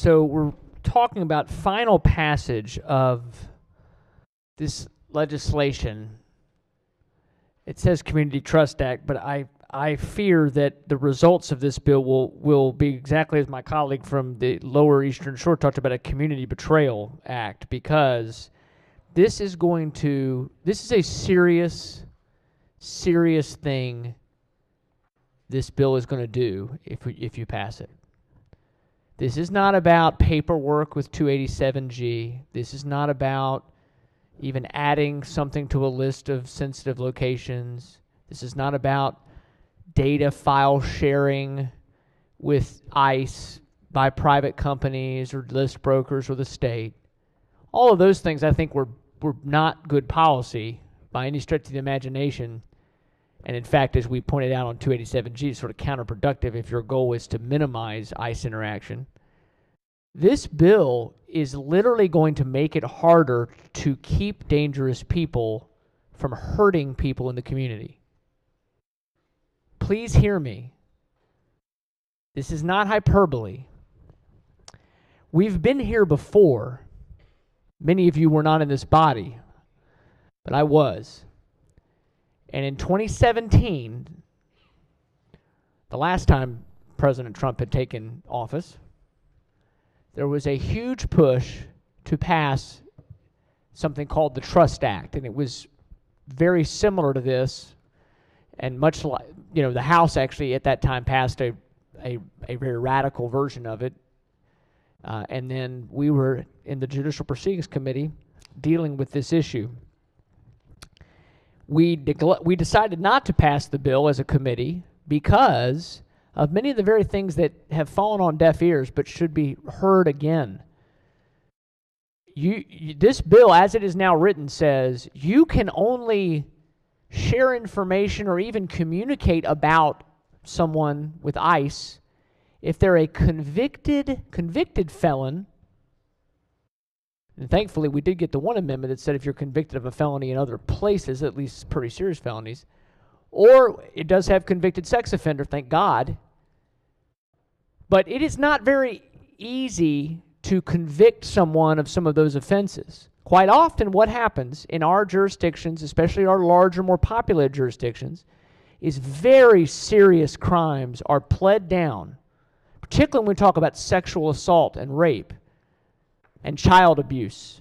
So we're talking about final passage of this legislation. It says Community Trust Act, but I fear that the results of this bill will be exactly as my colleague from the Lower Eastern Shore talked about, a Community Betrayal Act, because this is a serious thing this bill is going to do if you pass it. This is not about paperwork with 287G. This is not about even adding something to a list of sensitive locations. This is not about data file sharing with ICE by private companies or list brokers or the state. All of those things I think were not good policy by any stretch of the imagination. And in fact, as we pointed out on 287G, it's sort of counterproductive if your goal is to minimize ICE interaction. This bill is literally going to make it harder to keep dangerous people from hurting people in the community. Please hear me. This is not hyperbole. We've been here before. Many of you were not in this body, but I was. And in 2017, the last time President Trump had taken office, there was a huge push to pass something called the Trust Act, and it was very similar to this, and much like, the House actually at that time passed a very radical version of it, and then we were in the Judicial Proceedings Committee dealing with this issue. We decided not to pass the bill as a committee because of many of the very things that have fallen on deaf ears but should be heard again. This bill, as it is now written, says you can only share information or even communicate about someone with ICE if they're a convicted felon. And thankfully, we did get the one amendment that said if you're convicted of a felony in other places, at least pretty serious felonies, or it does have convicted sex offender, thank God. But it is not very easy to convict someone of some of those offenses. Quite often what happens in our jurisdictions, especially our larger, more populated jurisdictions, is very serious crimes are pled down, particularly when we talk about sexual assault and rape and child abuse,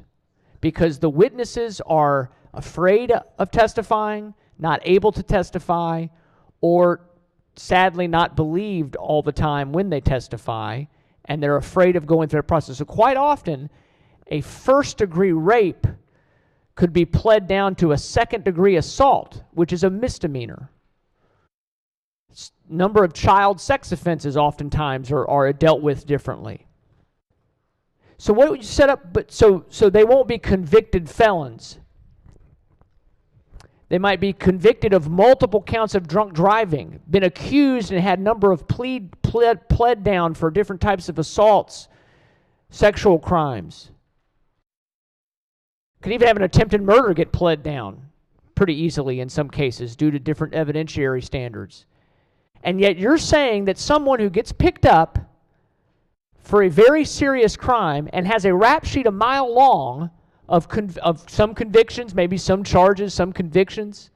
because the witnesses are afraid of testifying, not able to testify, or sadly not believed all the time when they testify, and they're afraid of going through the process. So quite often, a first-degree rape could be pled down to a second-degree assault, which is a misdemeanor. Number of child sex offenses oftentimes are dealt with differently. So what would you set up? But so they won't be convicted felons. They might be convicted of multiple counts of drunk driving, been accused and had a number of pled down for different types of assaults, sexual crimes. Could even have an attempted murder get pled down pretty easily in some cases due to different evidentiary standards. And yet you're saying that someone who gets picked up for a very serious crime and has a rap sheet a mile long of some convictions, maybe some charges, some convictions,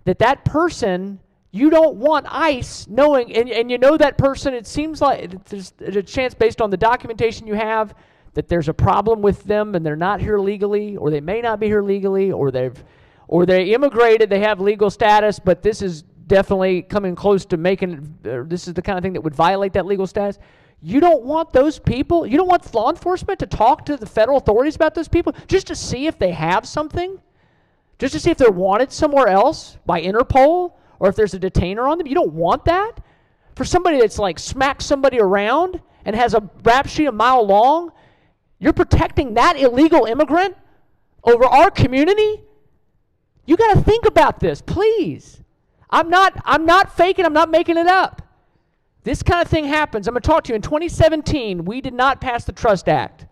that person, you don't want ICE knowing, and you know that person, it seems like there's a chance based on the documentation you have that there's a problem with them and they're not here legally, or they may not be here legally, or they immigrated, they have legal status, but this is definitely coming close to making, this is the kind of thing that would violate that legal status. You don't want those people, you don't want law enforcement to talk to the federal authorities about those people just to see if they have something, just to see if they're wanted somewhere else by Interpol, or if there's a detainer on them. You don't want that. For somebody that's like smacks somebody around and has a rap sheet a mile long, you're protecting that illegal immigrant over our community? You got to think about this, please. I'm not faking, I'm not making it up. This kind of thing happens. I'm going to talk to you. In 2017, we did not pass the Trust Act.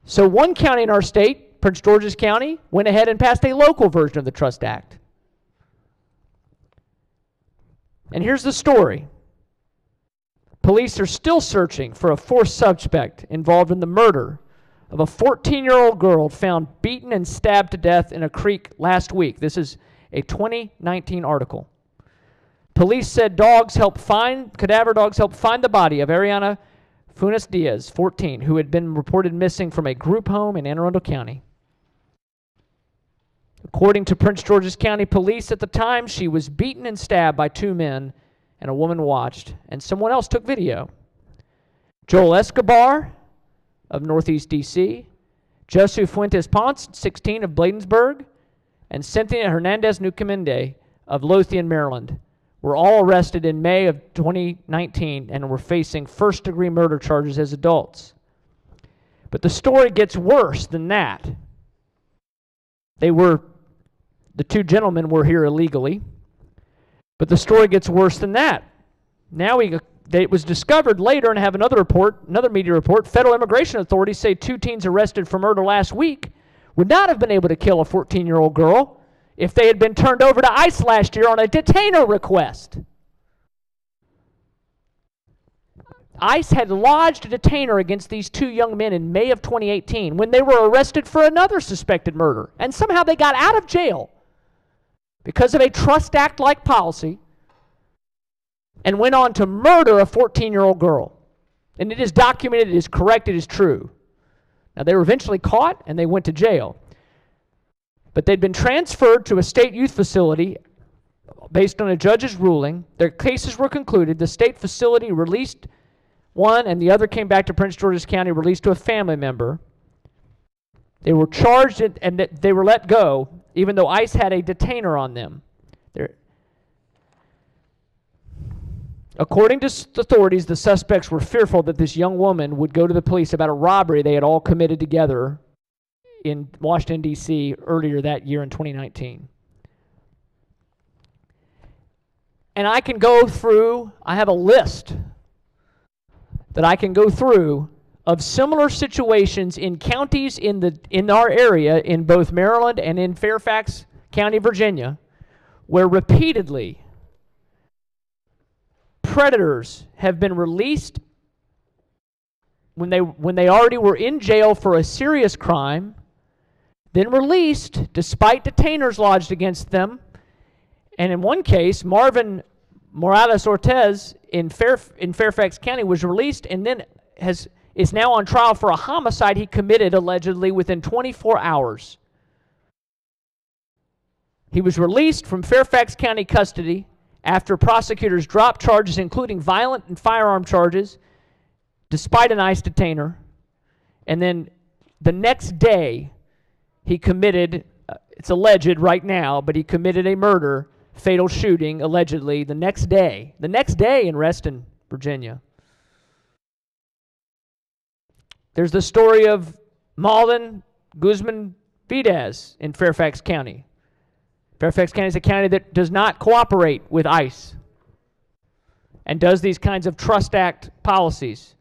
So one county in our state, Prince George's County, went ahead and passed a local version of the Trust Act. And here's the story. Police are still searching for a fourth suspect involved in the murder of a 14-year-old girl found beaten and stabbed to death in a creek last week. This is a 2019 article. Police said cadaver dogs helped find the body of Ariana Funes Diaz, 14, who had been reported missing from a group home in Anne Arundel County. According to Prince George's County Police, at the time, she was beaten and stabbed by two men, and a woman watched, and someone else took video. Joel Escobar of Northeast D.C., Josu Fuentes Ponce, 16, of Bladensburg, and Cynthia Hernandez Nucaminde of Lothian, Maryland, were all arrested in May of 2019 and were facing first-degree murder charges as adults. But the story gets worse than that. The two gentlemen were here illegally, but the story gets worse than that. Now it was discovered later, and I have another media report, federal immigration authorities say two teens arrested for murder last week would not have been able to kill a 14-year-old girl if they had been turned over to ICE last year on a detainer request. ICE had lodged a detainer against these two young men in May of 2018 when they were arrested for another suspected murder, and somehow they got out of jail because of a Trust Act-like policy and went on to murder a 14-year-old girl. And it is documented, it is correct, it is true. Now, they were eventually caught and they went to jail. But they'd been transferred to a state youth facility based on a judge's ruling. Their cases were concluded. The state facility released one, and the other came back to Prince George's County, released to a family member. They were charged and they were let go, even though ICE had a detainer on them. According to authorities, the suspects were fearful that this young woman would go to the police about a robbery they had all committed together in Washington, D.C. earlier that year in 2019. And I can go through, I have a list that I can go through of similar situations in counties in our area, in both Maryland and in Fairfax County, Virginia, where repeatedly predators have been released when they already were in jail for a serious crime, then released despite detainers lodged against them. And in one case, Marvin Morales Ortez in Fairfax County was released and then is now on trial for a homicide he committed allegedly within 24 hours. He was released from Fairfax County custody after prosecutors dropped charges, including violent and firearm charges, despite an ICE detainer. And then the next day, he committed, it's alleged right now, but he committed a murder, fatal shooting, allegedly, the next day in Reston, Virginia. There's the story of Malden Guzman Videz in Fairfax County. Fairfax County is a county that does not cooperate with ICE and does these kinds of Trust Act policies.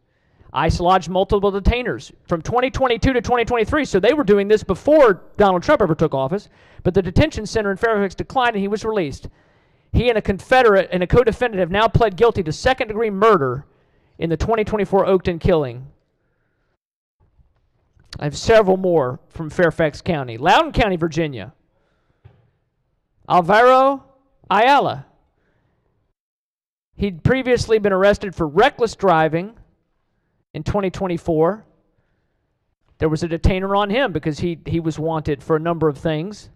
ICE lodged multiple detainers from 2022 to 2023, so they were doing this before Donald Trump ever took office, but the detention center in Fairfax declined and he was released. He and a confederate and a co-defendant have now pled guilty to second-degree murder in the 2024 Oakton killing. I have several more from Fairfax County. Loudoun County, Virginia. Alvaro Ayala. He'd previously been arrested for reckless driving in 2024. There was a detainer on him because he was wanted for a number of things.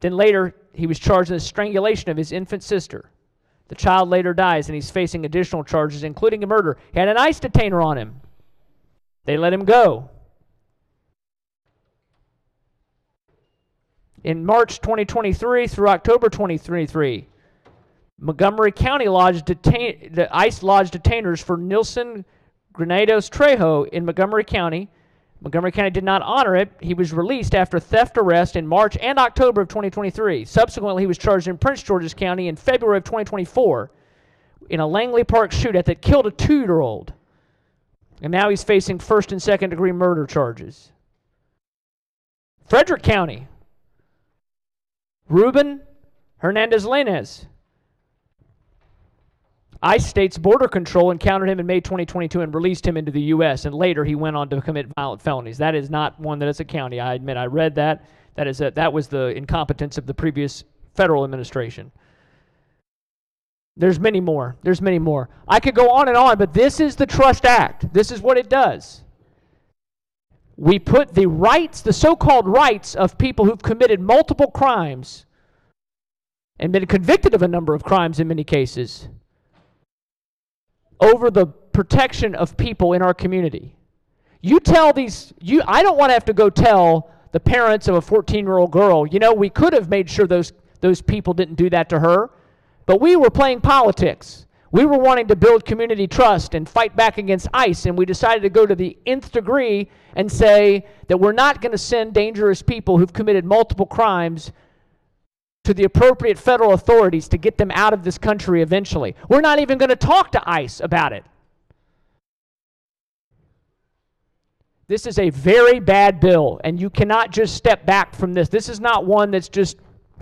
Then later, he was charged with strangulation of his infant sister. The child later dies, and he's facing additional charges, including a murder. He had an ICE detainer on him. They let him go. In March 2023 through October 2023, Montgomery County the ICE lodged detainers for Nilson Granados Trejo in Montgomery County. Montgomery County did not honor it. He was released after theft arrest in March and October of 2023. Subsequently, he was charged in Prince George's County in February of 2024 in a Langley Park shootout that killed a 2-year-old. And now he's facing first and second-degree murder charges. Frederick County. Ruben Hernandez Lainez. ICE State's Border Control encountered him in May 2022 and released him into the U.S., and later he went on to commit violent felonies. That is not one that is a county. I admit I read that. That was the incompetence of the previous federal administration. There's many more. There's many more. I could go on and on, but this is the Trust Act. This is what it does. We put the rights, the so-called rights of people who've committed multiple crimes and been convicted of a number of crimes in many cases, over the protection of people in our community. I don't want to have to go tell the parents of a 14-year-old girl, we could have made sure those people didn't do that to her, but we were playing politics. We were wanting to build community trust and fight back against ICE, and we decided to go to the nth degree and say that we're not going to send dangerous people who've committed multiple crimes to the appropriate federal authorities to get them out of this country eventually. We're not even going to talk to ICE about it. This is a very bad bill, and you cannot just step back from this. This is not one that's just,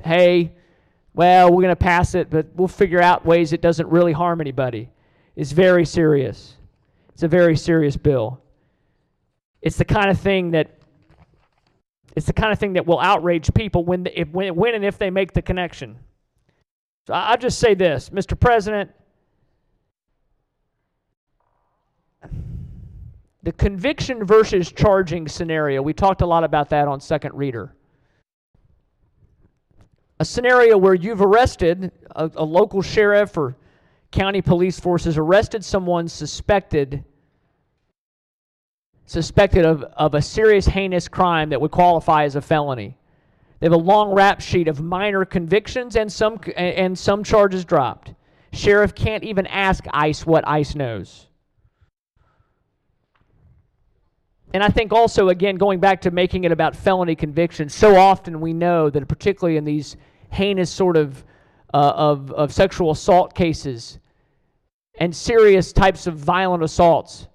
hey, well, we're going to pass it, but we'll figure out ways it doesn't really harm anybody. It's very serious. It's a very serious bill. It's the kind of thing that will outrage people when and if they make the connection. So I'll just say this, Mr. President, the conviction versus charging scenario, we talked a lot about that on Second Reader. A scenario where you've arrested, a local sheriff or county police force has arrested someone suspected of a serious heinous crime that would qualify as a felony. They have a long rap sheet of minor convictions and some charges dropped. Sheriff can't even ask ICE what ICE knows. And I think also, again, going back to making it about felony convictions, so often we know that particularly in these heinous sort of sexual assault cases and serious types of violent assaults,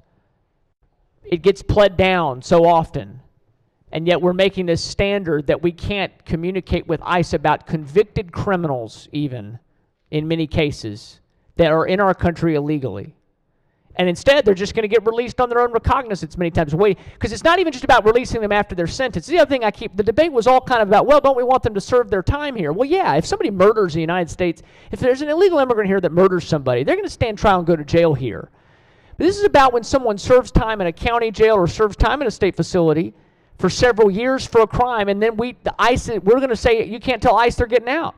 it gets pled down so often. And yet we're making this standard that we can't communicate with ICE about convicted criminals even, in many cases, that are in our country illegally. And instead, they're just going to get released on their own recognizance many times. Because it's not even just about releasing them after their sentence. The other thing the debate was all kind of about, well, don't we want them to serve their time here? Well, yeah, if somebody murders in the United States, if there's an illegal immigrant here that murders somebody, they're going to stand trial and go to jail here. But this is about when someone serves time in a county jail or serves time in a state facility for several years for a crime, and then we're going to say, you can't tell ICE they're getting out.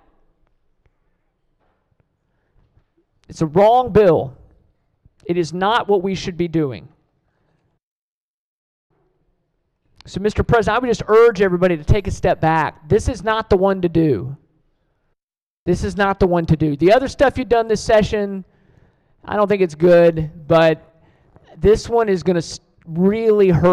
It's a wrong bill. It is not what we should be doing. So, Mr. President, I would just urge everybody to take a step back. This is not the one to do. This is not the one to do. The other stuff you've done this session, I don't think it's good, but this one is going to really hurt